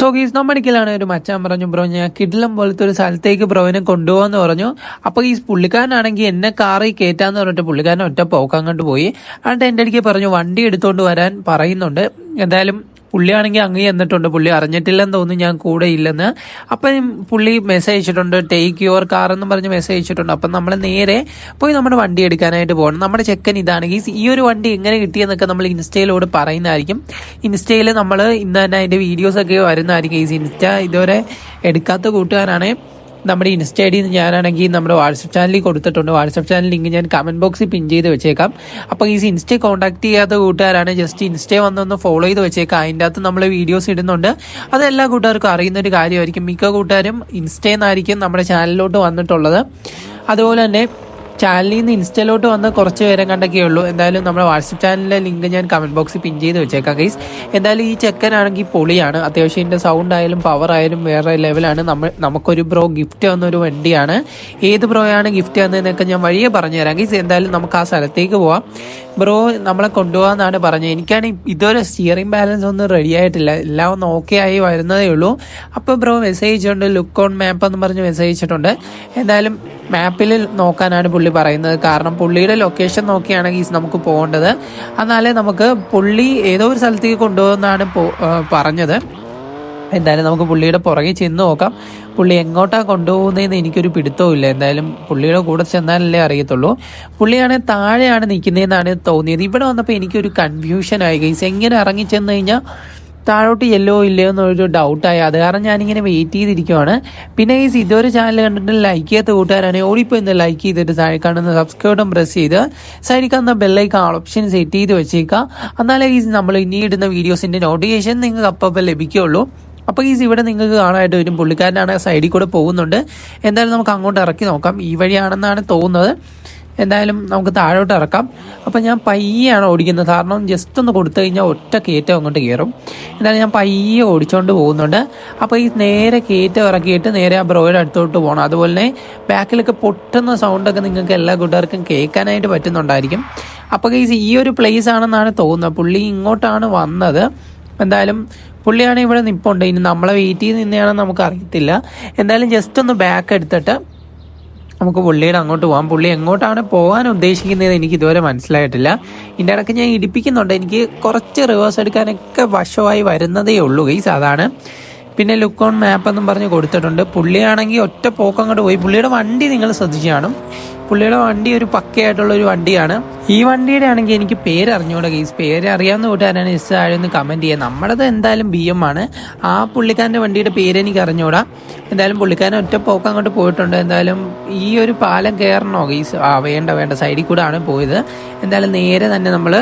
So ഗീസ് നമ്മടിക്കലാണ് ഒരു മച്ചാൻ പറഞ്ഞു, bro ഞാൻ കിടിലം പോലത്തെ ഒരു സ്ഥലത്തേക്ക് ബ്രോവിനെ കൊണ്ടുപോകാന്ന് പറഞ്ഞു. അപ്പൊ ഈ പുള്ളിക്കാരനാണെങ്കിൽ എന്നെ കാറിൽ കയറ്റാന്ന് പറഞ്ഞിട്ട് പുള്ളിക്കാരൻ ഒറ്റ പോക്കാൻ കണ്ടു പോയി. എന്നിട്ട് എന്റെ അടുക്ക് പറഞ്ഞു വണ്ടി എടുത്തോണ്ട് വരാൻ പറയുന്നുണ്ട്. എന്തായാലും പുള്ളിയാണെങ്കിൽ അങ്ങ് ചെന്നിട്ടുണ്ട്. പുള്ളി അറിഞ്ഞിട്ടില്ലെന്ന് തോന്നുന്നു ഞാൻ കൂടെ ഇല്ലെന്ന്. അപ്പം പുള്ളി മെസ്സേജ് അയച്ചിട്ടുണ്ട്, ടേക്ക് യുവർ കാർ എന്ന് പറഞ്ഞ് മെസ്സേജ് അയച്ചിട്ടുണ്ട്. അപ്പം നമ്മൾ നേരെ പോയി നമ്മുടെ വണ്ടി എടുക്കാനായിട്ട് പോകണം. നമ്മുടെ ചെക്കൻ ഇതാണെങ്കിൽ ഈ ഒരു വണ്ടി എങ്ങനെ കിട്ടിയെന്നൊക്കെ നമ്മൾ ഇൻസ്റ്റയിലൂടെ പറയുന്നതായിരിക്കും. ഇൻസ്റ്റയിൽ നമ്മൾ ഇന്ന് തന്നെ അതിന്റെ വീഡിയോസ് ഒക്കെ വരുന്നതായിരിക്കും. ഈ ഇൻസ്റ്റ ഇതുവരെ എടുക്കാത്ത കൂട്ടുകാരാണ് നമ്മുടെ ഇൻസ്റ്റ ഐ ഡി ഞാനാണെങ്കിൽ നമ്മുടെ വാട്സപ്പ് ചാനലിൽ കൊടുത്തിട്ടുണ്ട്. വാട്സപ്പ് ചാനൽ ലിങ്ക് ഞാൻ കമന്റ് ബോക്സിൽ പിൻ ചെയ്ത് വെച്ചേക്കാം. അപ്പോൾ ഈ ഇൻസ്റ്റ കോൺടാക്ട് ചെയ്യാത്ത കൂട്ടുകാരാണ് ജസ്റ്റ് ഇൻസ്റ്റയെ വന്നൊന്ന് ഫോളോ ചെയ്ത് വെച്ചേക്കാം. അതിൻ്റെ അകത്ത് നമ്മൾ വീഡിയോസ് ഇടുന്നുണ്ട്. അത് എല്ലാ കൂട്ടുകാർക്കും അറിയുന്ന ഒരു കാര്യമായിരിക്കും. മിക്ക കൂട്ടുകാരും ഇൻസ്റ്റയിൽ നിന്നായിരിക്കും നമ്മുടെ ചാനലിലോട്ട് വന്നിട്ടുള്ളത്. അതുപോലെ തന്നെ ചാനലിൽ നിന്ന് ഇൻസ്റ്റയിലോട്ട് വന്ന് കുറച്ച് പേരെ കണ്ടൊക്കെ ഉള്ളൂ. എന്തായാലും നമ്മുടെ വാട്സപ്പ് ചാനലിലെ ലിങ്ക് ഞാൻ കമന്റ് ബോക്സിൽ പിൻ ചെയ്ത് വെച്ചേക്കാം ഗൈസ്. എന്തായാലും ഈ ചെക്കനാണെങ്കിൽ പൊളിയാണ്. അത്യാവശ്യം ഇതിന്റെ സൗണ്ട് ആയാലും പവർ ആയാലും വേറെ ലെവലാണ്. നമുക്കൊരു ബ്രോ ഗിഫ്റ്റ് വന്നൊരു വണ്ടിയാണ്. ഏത് ബ്രോയാണ് ഗിഫ്റ്റ് വന്നതെന്നൊക്കെ ഞാൻ വഴിയെ പറഞ്ഞുതരാം ഗൈസ്. എന്തായാലും നമുക്ക് ആ സ്ഥലത്തേക്ക് പോവാം. ബ്രോ നമ്മളെ കൊണ്ടുപോകാന്നാണ് പറഞ്ഞത്. എനിക്കാണ് ഇതുവരെ സ്റ്റിയറിംഗ് ബാലൻസ് ഒന്നും റെഡി ആയിട്ടില്ല. എല്ലാം ഒന്ന് ഓക്കെ ആയി വരുന്നതേ ഉള്ളൂ. അപ്പോൾ ബ്രോ മെസ്സേജ് അയച്ചിട്ടുണ്ട്, ലുക്ക് ഓൺ മാപ്പ് എന്ന് പറഞ്ഞ് മെസ്സേജ് അയച്ചിട്ടുണ്ട്. എന്തായാലും മാപ്പിൽ നോക്കാനാണ് പുള്ളി പറയുന്നത്. കാരണം പുള്ളിയുടെ ലൊക്കേഷൻ നോക്കിയാണെങ്കിൽ നമുക്ക് പോകേണ്ടത്. എന്നാലേ നമുക്ക് പുള്ളി ഏതോ ഒരു സ്ഥലത്തേക്ക് കൊണ്ടുപോകുന്നതാണ് പറഞ്ഞത്. എന്തായാലും നമുക്ക് പുള്ളിയുടെ പുറകെ ചെന്ന് നോക്കാം. പുള്ളി എങ്ങോട്ടാണ് കൊണ്ടുപോകുന്നതെന്ന് എനിക്കൊരു പിടുത്തവും ഇല്ല. എന്തായാലും പുള്ളിയുടെ കൂടെ ചെന്നാലല്ലേ അറിയത്തുള്ളൂ. പുള്ളിയാണെങ്കിൽ താഴെയാണ് നിൽക്കുന്നതെന്നാണ് തോന്നിയത്. ഇവിടെ വന്നപ്പോൾ എനിക്കൊരു കൺഫ്യൂഷൻ ആയി ഗൈസ്. എങ്ങനെ ഇറങ്ങി ചെന്ന് കഴിഞ്ഞാൽ താഴോട്ട് യെല്ലോ ഇല്ലയോ എന്നൊരു ഡൗട്ടായി. അത് കാരണം ഞാനിങ്ങനെ വെയിറ്റ് ചെയ്തിരിക്കുവാണ്. പിന്നെ ഈ ഇതൊരു ചാനൽ കണ്ടിട്ട് ലൈക്ക് ചെയ്യാത്ത കൂട്ടുകാരാണെങ്കിൽ ഓടിപ്പോൾ ഇന്ന് ലൈക്ക് ചെയ്തിട്ട് താഴെ കാണുന്ന സബ്സ്ക്രൈബും പ്രസ് ചെയ്ത് സൈഡിൽ കാണുന്ന ബെല്ലൈക്കൺ ഓപ്ഷൻ സെറ്റ് ചെയ്ത് വെച്ചേക്കുക. എന്നാലേ ഈ നമ്മൾ ഇനി ഇടുന്ന വീഡിയോസിന്റെ നോട്ടിഫിക്കേഷൻ നിങ്ങൾക്ക് അപ്പം ലഭിക്കുകയുള്ളൂ. അപ്പോൾ ഈ ഇവിടെ നിങ്ങൾക്ക് കാണാനായിട്ട് വരും. പുള്ളിക്കാരനാണ് സൈഡിൽ കൂടെ പോകുന്നുണ്ട്. എന്തായാലും നമുക്ക് അങ്ങോട്ട് ഇറക്കി നോക്കാം. ഈ വഴിയാണെന്നാണ് തോന്നുന്നത്. എന്തായാലും നമുക്ക് താഴോട്ട് ഇറക്കാം. അപ്പം ഞാൻ പയ്യാണ് ഓടിക്കുന്നത്. കാരണം ജസ്റ്റ് ഒന്ന് കൊടുത്തു കഴിഞ്ഞാൽ ഒറ്റ കയറ്റം അങ്ങോട്ട് കയറും. എന്തായാലും ഞാൻ പയ്യെ ഓടിച്ചുകൊണ്ട് പോകുന്നുണ്ട്. അപ്പോൾ ഈ നേരെ കയറ്റം ഇറക്കിയിട്ട് നേരെ ആ ബ്രോയുടെ അടുത്തോട്ട് പോകണം. അതുപോലെ തന്നെ ബാക്കിലൊക്കെ പൊട്ടുന്ന സൗണ്ടൊക്കെ നിങ്ങൾക്ക് എല്ലാ കൂട്ടുകാർക്കും കേൾക്കാനായിട്ട് പറ്റുന്നുണ്ടായിരിക്കും. അപ്പോൾ ഈ ഒരു പ്ലേസ് ആണെന്നാണ് തോന്നുന്നത്. പുള്ളി ഇങ്ങോട്ടാണ് വന്നത്. എന്തായാലും പുള്ളിയാണ് ഇവിടെ നിൽപ്പുണ്ട്. ഇനി നമ്മളെ വെയിറ്റ് ചെയ്ത് നിന്നെയാണെന്ന് നമുക്ക് അറിയത്തില്ല. എന്തായാലും ജസ്റ്റ് ഒന്ന് ബാക്ക് എടുത്തിട്ട് നമുക്ക് പുള്ളിയുടെ അങ്ങോട്ട് പോകാം. പുള്ളി എങ്ങോട്ടാണ് പോകാൻ ഉദ്ദേശിക്കുന്നത് എനിക്ക് ഇതുവരെ മനസ്സിലായിട്ടില്ല. ഇതിൻ്റെ ഇടയ്ക്ക് ഞാൻ ഇടിപ്പിക്കുന്നുണ്ട്. എനിക്ക് കുറച്ച് റിവേഴ്സ് എടുക്കാനൊക്കെ വശമായി വരുന്നതേ ഉള്ളൂ ഗൈസ്. അതാണ്. പിന്നെ ലുക്ക് ഓൺ മാപ്പ് എന്നും പറഞ്ഞ് കൊടുത്തിട്ടുണ്ട്. പുള്ളിയാണെങ്കിൽ ഒറ്റ പോക്ക് അങ്ങോട്ട് പോയി. പുള്ളിയുടെ വണ്ടി നിങ്ങൾ ശ്രദ്ധിച്ചു കാണും. പുള്ളിയുടെ വണ്ടി ഒരു പക്കയായിട്ടുള്ള ഒരു വണ്ടിയാണ്. ഈ വണ്ടിയുടെ ആണെങ്കിൽ എനിക്ക് പേര് അറിഞ്ഞൂടെ ഗൈസ്. പേര് അറിയാവുന്ന കൂട്ടുകാരാണ് ജസ്റ്റ് ആഴൊന്ന് കമന്റ് ചെയ്യുക. നമ്മുടേത് എന്തായാലും BM ആണ്. ആ പുള്ളിക്കാരൻ്റെ വണ്ടിയുടെ പേര് എനിക്ക് അറിഞ്ഞൂടാ. എന്തായാലും പുള്ളിക്കാരൻ ഒറ്റ പോക്ക് അങ്ങോട്ട് പോയിട്ടുണ്ട്. എന്തായാലും ഈ ഒരു പാലം കയറണോ ഗൈസ്? വേണ്ട സൈഡിൽ കൂടെ ആണ് പോയത്. എന്തായാലും നേരെ തന്നെ നമ്മൾ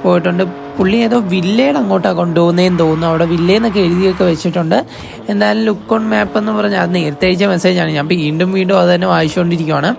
പോയിട്ടുണ്ട്. പുള്ളി ഏതോ വില്ലയുടെ അങ്ങോട്ടാണ് കൊണ്ടുപോകുന്നതെന്ന് തോന്നുന്നു. അവിടെ വില്ലേന്നൊക്കെ എഴുതിയൊക്കെ വെച്ചിട്ടുണ്ട്. എന്തായാലും ലുക്ക് ഓൺ മാപ്പ് എന്ന് പറഞ്ഞാൽ അത് നേരത്തെ അയച്ച മെസ്സേജാണ്. ഞാൻ വീണ്ടും അത് തന്നെ വായിച്ചുകൊണ്ടിരിക്കുകയാണ്.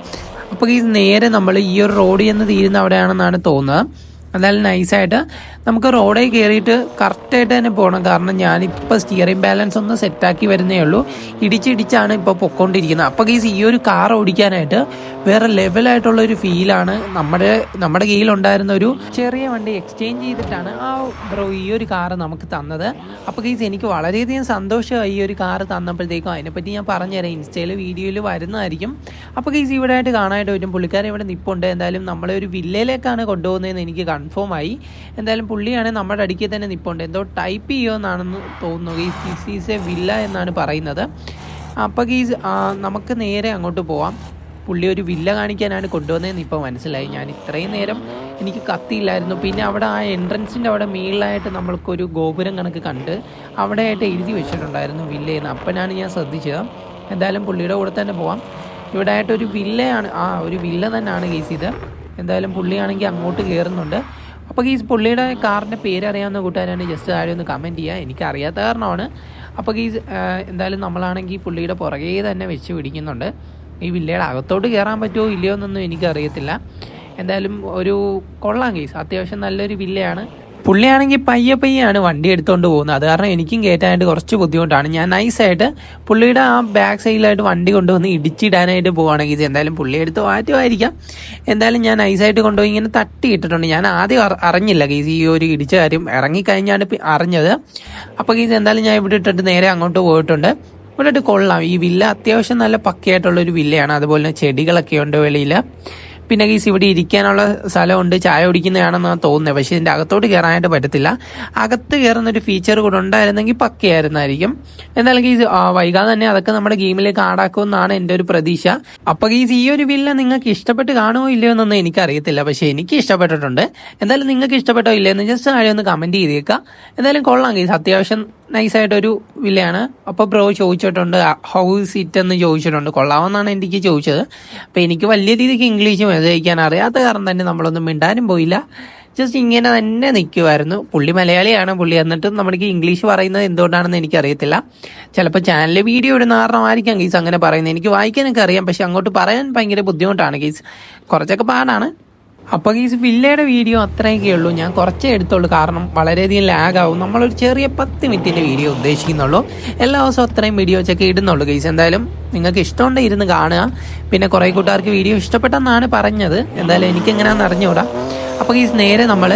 അപ്പോൾ ഈ നേരെ നമ്മൾ ഈ ഒരു റോഡ് ചെന്ന് തീരുന്ന അവിടെയാണെന്നാണ് തോന്നുന്നത്. എന്തായാലും നൈസായിട്ട് നമുക്ക് റോഡിൽ കയറിയിട്ട് കറക്റ്റായിട്ട് തന്നെ പോകണം. കാരണം ഞാനിപ്പോൾ സ്റ്റിയറിംഗ് ബാലൻസ് ഒന്ന് സെറ്റാക്കി വരുന്നേ ഉള്ളൂ. ഇടിച്ചിടിച്ചാണ് ഇപ്പോൾ പൊയ്ക്കൊണ്ടിരിക്കുന്നത്. അപ്പോൾ ഈ ഒരു കാർ ഓടിക്കാനായിട്ട് വേറെ ലെവലായിട്ടുള്ള ഒരു ഫീലാണ്. നമ്മുടെ കയ്യിലുണ്ടായിരുന്ന ഒരു ചെറിയ വണ്ടി എക്സ്ചേഞ്ച് ചെയ്തിട്ടാണ് ആ ബ്രോ ഈ ഒരു കാറ് നമുക്ക് തന്നത്. അപ്പോൾ എനിക്ക് വളരെയധികം സന്തോഷമായി ഈ ഒരു കാറ് തന്നപ്പോഴത്തേക്കും. അതിനെപ്പറ്റി ഞാൻ പറഞ്ഞുതരാം. ഇൻസ്റ്റയിൽ വീഡിയോയിൽ വരുന്നതായിരിക്കും. അപ്പോൾ ഇവിടെ ആയിട്ട് കാണാനായിട്ട് പറ്റും. പുള്ളിക്കാരൻ ഇവിടെ നിൽപ്പുണ്ട്. എന്തായാലും നമ്മളെ ഒരു വില്ലയിലേക്കാണ് കൊണ്ടുപോകുന്നതെന്ന് എനിക്ക് കൺഫേം ആയി. എന്തായാലും പുള്ളിയാണ് നമ്മുടെ അടുക്കിൽ തന്നെ നിൽപ്പുണ്ട്. എന്തോ ടൈപ്പ് ചെയ്യുമെന്നാണെന്ന് തോന്നുന്നു. ദിസ് ഈസ് എ വില്ല എന്നാണ് പറയുന്നത്. അപ്പോൾ നമുക്ക് നേരെ അങ്ങോട്ട് പോവാം. പുള്ളി ഒരു വില്ല കാണിക്കാനാണ് കൊണ്ടുവന്നതെന്ന് ഇപ്പോൾ മനസ്സിലായി. ഞാൻ ഇത്രയും നേരം എനിക്ക് കത്തിയില്ലായിരുന്നു. പിന്നെ അവിടെ ആ എൻട്രൻസിൻ്റെ അവിടെ മേളിലായിട്ട് നമ്മൾക്കൊരു ഗോപുരം കണക്ക് കണ്ട് അവിടെയായിട്ട് എഴുതി വെച്ചിട്ടുണ്ടായിരുന്നു വില്ലയെന്ന്. അപ്പോഴാണ് ഞാൻ ശ്രദ്ധിച്ചത്. എന്തായാലും പുള്ളിയുടെ കൂടെ തന്നെ പോവാം. ഇവിടെ ആയിട്ടൊരു വില്ലയാണ്. ഒരു വില്ല തന്നെയാണ് ഗൈസ് ഇത്. എന്തായാലും പുള്ളിയാണെങ്കിൽ അങ്ങോട്ട് കയറുന്നുണ്ട്. അപ്പോൾ പുള്ളിയുടെ കാറിൻ്റെ പേരറിയാവുന്ന കൂട്ടുകാരാണ് ജസ്റ്റ് ആരും ഒന്ന് കമൻറ്റ് ചെയ്യുക. എനിക്കറിയാത്ത കാരണമാണ്. അപ്പോൾ എന്തായാലും നമ്മളാണെങ്കിൽ പുള്ളിയുടെ പുറകെ തന്നെ വെച്ച് പിടിക്കുന്നുണ്ട്. ഈ വില്ലയുടെ അകത്തോട്ട് കയറാൻ പറ്റുമോ ഇല്ലയോ എന്നൊന്നും എനിക്കറിയത്തില്ല. എന്തായാലും ഒരു കൊള്ളാം ഗൈസ്. അത്യാവശ്യം നല്ലൊരു വില്ലയാണ്. പുള്ളിയാണെങ്കിൽ പയ്യാണ് വണ്ടി എടുത്തുകൊണ്ട് പോകുന്നത്. അത് കാരണം എനിക്കും കയറ്റാനായിട്ട് കുറച്ച് ബുദ്ധിമുട്ടാണ്. ഞാൻ നൈസായിട്ട് പുള്ളിയുടെ ആ ബാക്ക് സൈഡിലായിട്ട് വണ്ടി കൊണ്ടുവന്ന് ഇടിച്ചിടാനായിട്ട് പോവുകയാണെങ്കിൽ എന്തായാലും പുള്ളി എടുത്ത് മാറ്റുമായിരിക്കാം. എന്തായാലും ഞാൻ നൈസായിട്ട് കൊണ്ടുപോയി ഇങ്ങനെ തട്ടിയിട്ടിട്ടുണ്ട്. ഞാൻ ആദ്യം അറിഞ്ഞില്ല ഗീസ് ഈ ഒരു ഇടിച്ച കാര്യം, ഇറങ്ങിക്കഴിഞ്ഞാണ് അറിഞ്ഞത്. അപ്പോൾ ഗീസ് എന്തായാലും ഞാൻ ഇവിടെ ഇട്ടിട്ട് നേരെ അങ്ങോട്ട് പോയിട്ടുണ്ട്. ഇവിടെ ഇട്ട് കൊള്ളാം. ഈ വില്ല അത്യാവശ്യം നല്ല പക്കയായിട്ടുള്ളൊരു വില്ലയാണ്. അതുപോലെ തന്നെ ചെടികളൊക്കെ ഉണ്ട് വെളിയിൽ. പിന്നെ ഗീസ് ഇവിടെ ഇരിക്കാനുള്ള സ്ഥലമുണ്ട്. ചായ കുടിക്കുന്നതാണെന്നാണ് തോന്നുന്നത്. പക്ഷേ ഇതിൻ്റെ അകത്തോട്ട് കയറാനായിട്ട് പറ്റത്തില്ല. അകത്ത് കയറുന്നൊരു ഫീച്ചർ കൂടെ ഉണ്ടായിരുന്നെങ്കിൽ പക്കയായിരുന്നായിരിക്കും. എന്തായാലും ഗീസ് വൈകാതെ തന്നെ അതൊക്കെ നമ്മുടെ ഗെയിമിലേക്ക് ആടാക്കുമെന്നാണ് എൻ്റെ ഒരു പ്രതീക്ഷ. അപ്പോൾ ഗീസ് ഈ ഒരു വില്ല നിങ്ങൾക്ക് ഇഷ്ടപ്പെട്ട് കാണുമോ ഇല്ലയോ എന്നൊന്നും എനിക്കറിയത്തില്ല. പക്ഷേ എനിക്ക് ഇഷ്ടപ്പെട്ടിട്ടുണ്ട്. എന്തായാലും നിങ്ങൾക്ക് ഇഷ്ടപ്പെട്ടോ ഇല്ലയെന്ന് ജസ്റ്റ് ആരും ഒന്ന് കമൻറ്റ് ചെയ്തേക്കാം. എന്തായാലും കൊള്ളാം ഗീസ്, അത്യാവശ്യം നൈസായിട്ടൊരു വില്ലയാണ്. അപ്പോൾ ബ്രോ ചോദിച്ചിട്ടുണ്ട് ഹൗസ് ഇറ്റ് എന്ന് ചോദിച്ചിട്ടുണ്ട്. കൊള്ളാമെന്നാണ് എനിക്ക് ചോദിച്ചത്. അപ്പോൾ എനിക്ക് വലിയ രീതിക്ക് ഇംഗ്ലീഷ് മെസ്സേജിക്കാൻ അറിയാത്ത കാരണം തന്നെ നമ്മളൊന്നും മിണ്ടാനും പോയില്ല. ജസ്റ്റ് ഇങ്ങനെ തന്നെ നിൽക്കുമായിരുന്നു. പുള്ളി മലയാളിയാണ്. പുള്ളി എന്നിട്ടും നമ്മൾക്ക് ഇംഗ്ലീഷ് പറയുന്നത് എന്തുകൊണ്ടാണെന്ന് എനിക്കറിയത്തില്ല. ചിലപ്പോൾ ചാനലിൽ വീഡിയോ ഇടുന്ന കാരണമായിരിക്കാം ഗീസ് അങ്ങനെ പറയുന്നത്. എനിക്ക് വായിക്കാനൊക്കെ അറിയാം, പക്ഷെ അങ്ങോട്ട് പറയാൻ ഭയങ്കര ബുദ്ധിമുട്ടാണ് ഗീസ്, കുറച്ചൊക്കെ പാടാണ്. അപ്പോൾ ഗീസ് വില്ലയുടെ വീഡിയോ അത്രയൊക്കെ ഉള്ളൂ. ഞാൻ കുറച്ചേ എടുത്തുള്ളൂ, കാരണം വളരെയധികം ലാഗാവും. നമ്മളൊരു ചെറിയ 10 മിനിറ്റിൻ്റെ വീഡിയോ ഉദ്ദേശിക്കുന്നുള്ളൂ. എല്ലാ ദിവസവും അത്രയും വീഡിയോസൊക്കെ ഇടുന്നുള്ളൂ ഗീസ്. എന്തായാലും നിങ്ങൾക്ക് ഇഷ്ടമുണ്ട് ഇരുന്ന് കാണുക. പിന്നെ കുറേ കൂട്ടുകാർക്ക് വീഡിയോ ഇഷ്ടപ്പെട്ടെന്നാണ് പറഞ്ഞത്. എന്തായാലും എനിക്കെങ്ങനെയാണെന്ന് അറിഞ്ഞുകൂടാ. അപ്പോൾ ഗീസ് നേരെ നമ്മൾ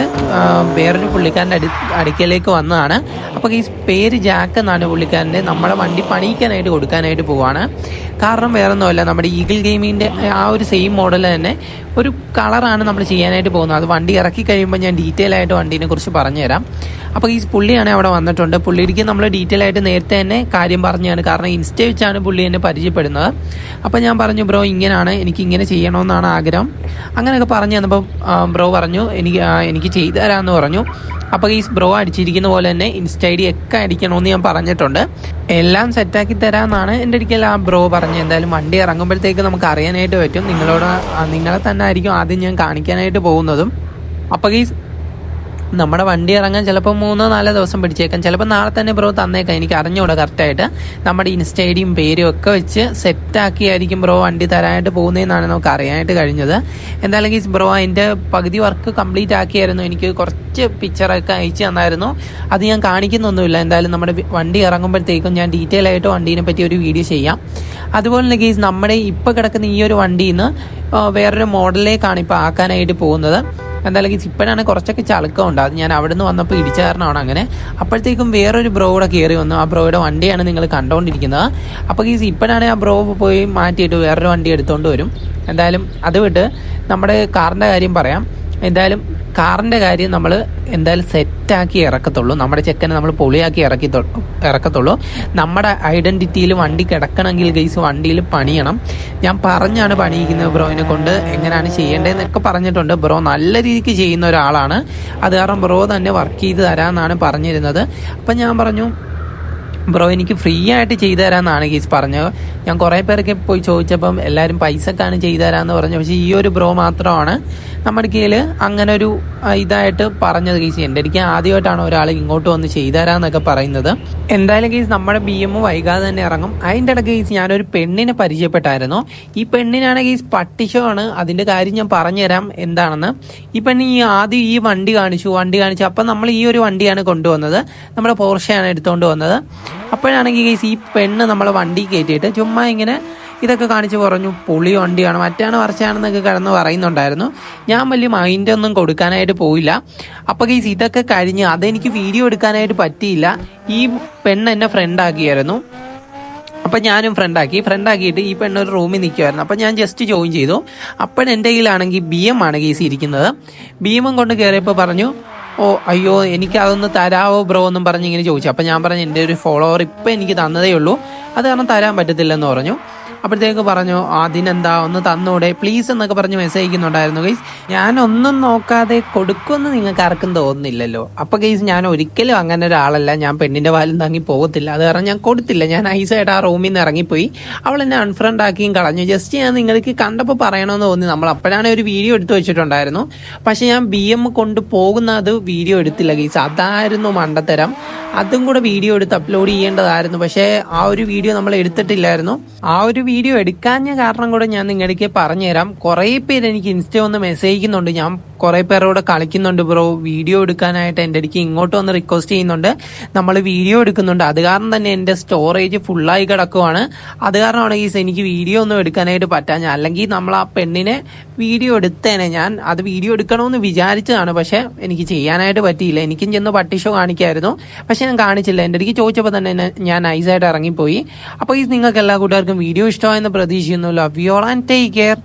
വേറൊരു പുള്ളിക്കാരൻ്റെ അടുക്കലേക്ക് വന്നതാണ്. അപ്പോൾ ഗീസ് പേര് ജാക്ക് എന്നാണ് പുള്ളിക്കാരൻ്റെ. നമ്മളെ വണ്ടി പണിയിക്കാനായിട്ട് കൊടുക്കാനായിട്ട് പോവാണ്. കാരണം വേറൊന്നുമല്ല, നമ്മുടെ ഈഗിൾ ഗെയിമിൻ്റെ ആ ഒരു സെയിം മോഡൽ തന്നെ ഒരു കളറാണ് നമ്മൾ ചെയ്യാനായിട്ട് പോകുന്നത്. അത് വണ്ടി ഇറക്കി കഴിയുമ്പോൾ ഞാൻ ഡീറ്റെയിൽ ആയിട്ട് വണ്ടീനെ കുറിച്ച് പറഞ്ഞുതരാം. അപ്പോൾ ഈ പുള്ളിയാണ് അവിടെ വന്നിട്ടുണ്ട്. പുള്ളിക്ക് നമ്മൾ ഡീറ്റെയിൽ ആയിട്ട് നേരത്തെ തന്നെ കാര്യം പറഞ്ഞാണ്, കാരണം ഇൻസ്റ്റ വെച്ചാണ് പുള്ളി എന്നെ പരിചയപ്പെടുന്നത്. അപ്പോൾ ഞാൻ പറഞ്ഞു ബ്രോ ഇങ്ങനെയാണ്, എനിക്ക് ഇങ്ങനെ ചെയ്യണമെന്നാണ് ആഗ്രഹം. അങ്ങനെയൊക്കെ പറഞ്ഞു തന്നപ്പോൾ ബ്രോ പറഞ്ഞു എനിക്ക് ചെയ്തു തരാമെന്ന് പറഞ്ഞു. അപ്പോൾ ഈ ബ്രോ അടിച്ചിരിക്കുന്ന പോലെ തന്നെ ഇൻസ്റ്റ ID ഒക്കെ അടിക്കണമെന്ന് ഞാൻ പറഞ്ഞിട്ടുണ്ട്. എല്ലാം സെറ്റാക്കി തരാമെന്നാണ് എൻ്റെ അടുക്കൽ ആ ബ്രോ പറഞ്ഞത്. എന്തായാലും വണ്ടി ഇറങ്ങുമ്പോഴത്തേക്ക് നമുക്ക് അറിയാനായിട്ട് പറ്റും. നിങ്ങളെ തന്നെ ആയിരിക്കും ആദ്യം ഞാൻ കാണിക്കാനായിട്ട് പോകുന്നതും. അപ്പോൾ ഈ നമ്മുടെ വണ്ടി ഇറങ്ങാൻ ചിലപ്പോൾ 3-4 ദിവസം പിടിച്ചേക്കാം, ചിലപ്പോൾ നാളെ തന്നെ ബ്രോ തന്നേക്കാം. എനിക്ക് അറിഞ്ഞുകൂടാ കറക്റ്റായിട്ട്. നമ്മുടെ ഇൻസ്റ്റ IDയും പേരും ഒക്കെ വെച്ച് സെറ്റാക്കിയായിരിക്കും ബ്രോ വണ്ടി തരാനായിട്ട് പോകുന്നതെന്നാണ് നമുക്ക് അറിയാനായിട്ട് കഴിഞ്ഞത്. എന്തായാലും ഈ ബ്രോ അതിൻ്റെ പകുതി വർക്ക് കംപ്ലീറ്റ് ആക്കിയായിരുന്നു. എനിക്ക് കുറച്ച് പിക്ചറൊക്കെ അയച്ചു തന്നായിരുന്നു. അത് ഞാൻ കാണിക്കുന്നൊന്നുമില്ല. എന്തായാലും നമ്മുടെ വണ്ടി ഇറങ്ങുമ്പോഴത്തേക്കും ഞാൻ ഡീറ്റെയിൽ ആയിട്ട് വണ്ടീനെ പറ്റി ഒരു വീഡിയോ ചെയ്യാം. അതുപോലെ തന്നെ ഗീസ് നമ്മുടെ ഇപ്പോൾ കിടക്കുന്ന ഈ ഒരു വണ്ടിയിൽ നിന്ന് വേറൊരു മോഡലിലേക്കാണ് ഇപ്പോൾ ആക്കാനായിട്ട് പോകുന്നത്. എന്തായാലും ഗീസ് ഇപ്പോഴാണ് കുറച്ചൊക്കെ ചളുക്കമുണ്ട്. അത് ഞാൻ അവിടെ നിന്ന് വന്നപ്പോൾ ഇടിച്ച കാരണമാണ് അങ്ങനെ. അപ്പോഴത്തേക്കും വേറൊരു ബ്രോ കൂടെ കയറി വന്നു. ആ ബ്രോയുടെ വണ്ടിയാണ് നിങ്ങൾ കണ്ടുകൊണ്ടിരിക്കുന്നത്. അപ്പോൾ ഗീസ് ഇപ്പോഴാണ് ആ ബ്രോ പോയി മാറ്റിയിട്ട് വേറൊരു വണ്ടി എടുത്തുകൊണ്ട് വരും. എന്തായാലും അത് വിട്ട് നമ്മുടെ കാറിൻ്റെ കാര്യം പറയാം. എന്തായാലും കാറിൻ്റെ കാര്യം നമ്മൾ എന്തായാലും സെറ്റാക്കി ഇറക്കത്തുള്ളൂ. നമ്മുടെ ചെക്കനെ നമ്മൾ പൊളിയാക്കി ഇറക്കത്തുള്ളൂ. നമ്മുടെ ഐഡൻറ്റിറ്റിയിൽ വണ്ടി കിടക്കണമെങ്കിൽ ഗൈസ് വണ്ടിയിൽ പണിയണം. ഞാൻ പറഞ്ഞാണ് പണിയിക്കുന്നത് ബ്രോയിനെ കൊണ്ട്, എങ്ങനെയാണ് ചെയ്യേണ്ടതെന്നൊക്കെ പറഞ്ഞിട്ടുണ്ട്. ബ്രോ നല്ല രീതിക്ക് ചെയ്യുന്ന ഒരാളാണ്. അത് കാരണം ബ്രോ തന്നെ വർക്ക് ചെയ്ത് തരാമെന്നാണ് പറഞ്ഞിരുന്നത്. അപ്പം ഞാൻ പറഞ്ഞു ബ്രോ എനിക്ക് ഫ്രീ ആയിട്ട് ചെയ്തു തരാമെന്നാണ് ഗീസ് പറഞ്ഞത്. ഞാൻ കുറേ പേരൊക്കെ പോയി ചോദിച്ചപ്പം എല്ലാവരും പൈസക്കാണ് ചെയ്തു തരാമെന്ന് പറഞ്ഞു. പക്ഷേ ഈ ഒരു ബ്രോ മാത്രമാണ് നമ്മുടെ കയ്യിൽ അങ്ങനെ ഒരു ഇതായിട്ട് പറഞ്ഞത് ഗീസ്. എൻ്റെ അടുക്ക് ആദ്യമായിട്ടാണ് ഒരാൾ ഇങ്ങോട്ട് വന്ന് ചെയ്തു തരാമെന്നൊക്കെ പറയുന്നത്. എന്തായാലും ഗീസ് നമ്മുടെ BM വൈകാതെ തന്നെ ഇറങ്ങും. അതിൻ്റെ ഇടയ്ക്ക് ഗീസ് ഞാനൊരു പെണ്ണിനെ പരിചയപ്പെട്ടായിരുന്നു. ഈ പെണ്ണിനാണ് ഗീസ് പട്ടിഷമാണ്. അതിൻ്റെ കാര്യം ഞാൻ പറഞ്ഞുതരാം എന്താണെന്ന്. ഈ പെണ്ണ് ആദ്യം ഈ വണ്ടി കാണിച്ചു. അപ്പം നമ്മൾ ഈ ഒരു വണ്ടിയാണ് കൊണ്ടുവന്നത്. നമ്മുടെ പോർഷയാണ് എടുത്തുകൊണ്ട് വന്നത്. അപ്പോഴാണെങ്കിൽ ഗീസ് ഈ പെണ്ണ് നമ്മളെ വണ്ടി കയറ്റിയിട്ട് ചുമ്മാ ഇങ്ങനെ ഇതൊക്കെ കാണിച്ച് പറഞ്ഞു പൊളി വണ്ടിയാണ് മറ്റാണ് മറിച്ചാണെന്നൊക്കെ കിടന്ന് പറയുന്നുണ്ടായിരുന്നു. ഞാൻ വലിയ മൈൻഡൊന്നും കൊടുക്കാനായിട്ട് പോയില്ല. അപ്പോൾ ഗീസ് ഇതൊക്കെ കഴിഞ്ഞ് അതെനിക്ക് വീഡിയോ എടുക്കാനായിട്ട് പറ്റിയില്ല. ഈ പെണ്ണ് എന്നെ ഫ്രണ്ടാക്കിയായിരുന്നു. അപ്പം ഞാനും ഫ്രണ്ടാക്കിയിട്ട് ഈ പെണ്ണൊരു റൂമിൽ നിൽക്കുമായിരുന്നു. അപ്പം ഞാൻ ജസ്റ്റ് ജോയിൻ ചെയ്തു. അപ്പോഴെൻ്റെ കയ്യിലാണെങ്കിൽ BM ആണ് ഗീസ് ഇരിക്കുന്നത്. BM കൊണ്ട് കയറിയപ്പോൾ പറഞ്ഞു അയ്യോ എനിക്ക് അതൊന്ന് തരാവോ ബ്രോ എന്നും പറഞ്ഞ് ഇങ്ങനെ ചോദിച്ചു. അപ്പം ഞാൻ പറഞ്ഞു എൻ്റെ ഒരു ഫോളോവർ ഇപ്പം എനിക്ക് തന്നതേ ഉള്ളൂ, അത് കാരണം തരാൻ പറ്റത്തില്ലെന്ന് പറഞ്ഞു. അപ്പോഴത്തേക്ക് പറഞ്ഞു അതിനെന്താ ഒന്ന് തന്നൂടെ പ്ലീസ് എന്നൊക്കെ പറഞ്ഞ് മെസ്സേജ് അയക്കുന്നുണ്ടായിരുന്നു ഗൈസ്. ഞാനൊന്നും നോക്കാതെ കൊടുക്കുമെന്ന് നിങ്ങൾക്ക് ആർക്കും തോന്നുന്നില്ലല്ലോ. അപ്പോൾ ഗൈസ് ഞാൻ ഒരിക്കലും അങ്ങനെ ഒരാളല്ല. ഞാൻ പെണ്ണിൻ്റെ വാലും താങ്ങി പോകത്തില്ല. അത് കാരണം ഞാൻ കൊടുത്തില്ല. ഞാൻ ഐസായിട്ട് ആ റൂമിൽ നിന്ന് ഇറങ്ങിപ്പോയി. അവൾ എന്നെ അൺഫ്രണ്ട് ആക്കിയും കളഞ്ഞു. ജസ്റ്റ് ഞാൻ നിങ്ങൾക്ക് കണ്ടപ്പോൾ പറയണമെന്ന് തോന്നി. നമ്മൾ അപ്പോഴാണ് ഒരു വീഡിയോ എടുത്തു വെച്ചിട്ടുണ്ടായിരുന്നു. പക്ഷെ ഞാൻ BM കൊണ്ട് പോകുന്നത് വീഡിയോ എടുത്തില്ല ഗൈസ്. അതായിരുന്നു മണ്ടത്തരം. അതും കൂടെ വീഡിയോ എടുത്ത് അപ്ലോഡ് ചെയ്യേണ്ടതായിരുന്നു. പക്ഷേ ആ ഒരു വീഡിയോ നമ്മൾ എടുത്തിട്ടില്ലായിരുന്നു. ആ ഒരു വീഡിയോ എടുക്കാഞ്ഞ കാരണം കൂടെ ഞാൻ നിങ്ങളിലേക്ക് പറഞ്ഞുതരാം. കുറേ പേര് എനിക്ക് ഇൻസ്റ്റ ഒന്ന് മെസ്സേജ് ചെയ്യുന്നുണ്ട്. ഞാൻ കുറെ പേരോട് കളിക്കുന്നുണ്ട് ബ്രോ, വീഡിയോ എടുക്കാനായിട്ട് എൻ്റെ അടുക്ക് ഇങ്ങോട്ട് വന്ന് റിക്വസ്റ്റ് ചെയ്യുന്നുണ്ട്, നമ്മൾ വീഡിയോ എടുക്കുന്നുണ്ട്. അത് കാരണം തന്നെ എൻ്റെ സ്റ്റോറേജ് ഫുള്ളായി കിടക്കുവാണ്. അത് കാരണമാണ് ഈ എനിക്ക് വീഡിയോ ഒന്നും എടുക്കാനായിട്ട് പറ്റാഞ്ഞ. അല്ലെങ്കിൽ നമ്മൾ ആ പെണ്ണിനെ വീഡിയോ എടുത്തേനെ. ഞാൻ അത് വീഡിയോ എടുക്കണമെന്ന് വിചാരിച്ചതാണ്, പക്ഷെ എനിക്ക് ചെയ്യാനായിട്ട് പറ്റിയില്ല. എനിക്കും ചെന്ന് പട്ടി ഷോ കാണിക്കായിരുന്നു, പക്ഷെ ഞാൻ കാണിച്ചില്ല. എൻ്റെ അടുക്ക് ചോദിച്ചപ്പോൾ തന്നെ ഞാൻ നൈസായിട്ട് ഇറങ്ങിപ്പോയി. അപ്പോൾ ഈ നിങ്ങൾക്ക് എല്ലാ കൂട്ടുകാർക്കും വീഡിയോ ഇഷ്ടമായെന്ന് പ്രതീക്ഷിക്കുന്നു. Love you all and take care.